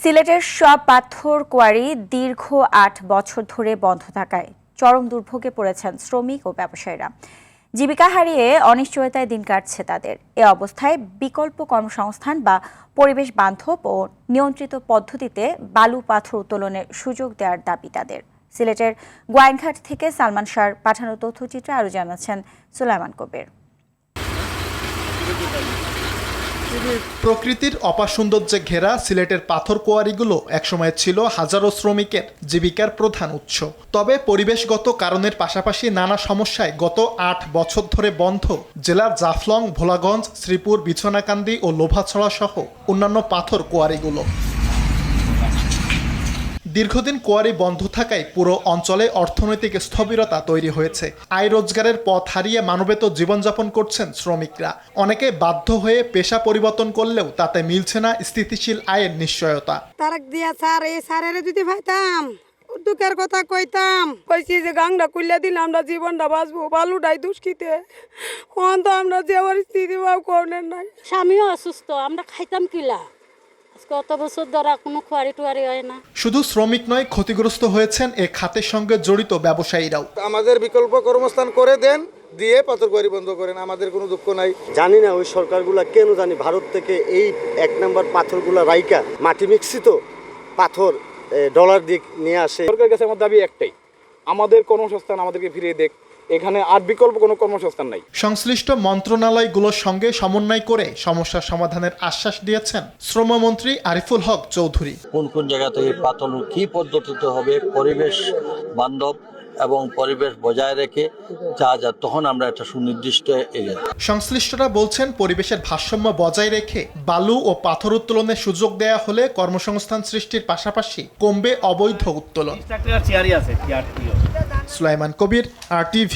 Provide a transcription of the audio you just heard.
সিলেটের সব পাথর কোয়ারি দীর্ঘ ৮ বছর ধরে বন্ধ থাকায় চরম দুর্ভোগে পড়েছেন শ্রমিক ও ব্যবসায়ীরা। জীবিকা হারিয়ে অনিশ্চয়তায় দিন কাটছে তাদের। এ অবস্থায় বিকল্প কর্মসংস্থান বা পরিবেশ বান্ধব ও নিয়ন্ত্রিত পদ্ধতিতে বালু পাথর উত্তোলনের সুযোগ দেওয়ার দাবি তাদের। সিলেটের গোয়াইনঘাট থেকে সালমান শাহর পাঠানো তথ্যচিত্রে আরও জানাচ্ছেন সুলাইমান কবির। প্রকৃতির অপার সৌন্দর্যে ঘেরা সিলেটের পাথর কোয়ারিগুলো একসময় ছিল হাজারো শ্রমিকের জীবিকার প্রধান উৎস। তবে পরিবেশগত কারণের পাশাপাশি নানা সমস্যায় গত ৮ বছর ধরে বন্ধ জেলার জাফলং, ভোলাগঞ্জ, শ্রীপুর, বিছনাকান্দি ও লোভাছড়া সহ অন্যান্য পাথর কোয়ারিগুলো। দীর্ঘদিন কোয়ারি বন্ধ থাকায় পুরো অঞ্চলে অর্থনৈতিক স্থবিরতা তৈরি হয়েছে। আয় রোজগারের পথ হারিয়ে মানবেতর জীবনযাপন করছেন শ্রমিকরা। অনেকে বাধ্য হয়ে পেশা পরিবর্তন করলেও তাতে মিলছে না স্থিতিশীল আয়ের নিশ্চয়তা। তারাক দিয়া স্যার এই স্যারের যদি পাইতাম দুঃখের কথা কইতাম, কইছি যে গাংটা কুইলা দিলে আমরা জীবনটা বাঁচবো, বালুটাই দুষ্কিতে তো আমরা যে পরিস্থিতি ভাব করেন নাই। স্বামীও অসুস্থ, আমরা খাইতাম কিলা। কত বছর ধরে কোনো খোয়ারি টুয়ারি হয় না। শুধু শ্রমিক নয়, ক্ষতিগ্রস্ত হয়েছেন এ খাতের সঙ্গে জড়িত ব্যবসায়ীরাও। আমাদের বিকল্প কর্মস্থান করে দেন, দিয়ে পাথর কোয়ারি বন্ধ করেন, আমাদের কোনো দুঃখ নাই। জানি না ওই সরকারগুলা কেন জানি ভারত থেকে এই ১ নম্বর পাথরগুলা রাইকা মাটি মিক্সিত পাথর ডলার দিয়ে নিয়ে আসে। সরকারের কাছে আমার দাবি একটাই, আমাদের কর্মসংস্থান আমাদেরকে ফিরিয়ে দেখ। এখানে আর বিকল্প কোনো কর্মসংস্থান নাই। সংশ্লিষ্ট মন্ত্রণালয়গুলোর সঙ্গে সমন্বয় করে সমস্যা সমাধানের আশ্বাস দিয়েছেন শ্রমমন্ত্রী আরিফুল হক চৌধুরী। কোন কোন জায়গা থেকে পাথর কি পদ্ধতিতে হবে, পরিবেশ বান্ধব এবং পরিবেশ বজায় রেখে যা তখন আমরা একটা সুনির্দিষ্ট সংশ্লিষ্টরা বলছেন, পরিবেশের ভারসাম্য বজায় রেখে বালু ও পাথর উত্তোলনের সুযোগ দেয়া হলে কর্মসংস্থান সৃষ্টির পাশাপাশি কমবে অবৈধ উত্তোলন। সুলাইমান কবির, RTV।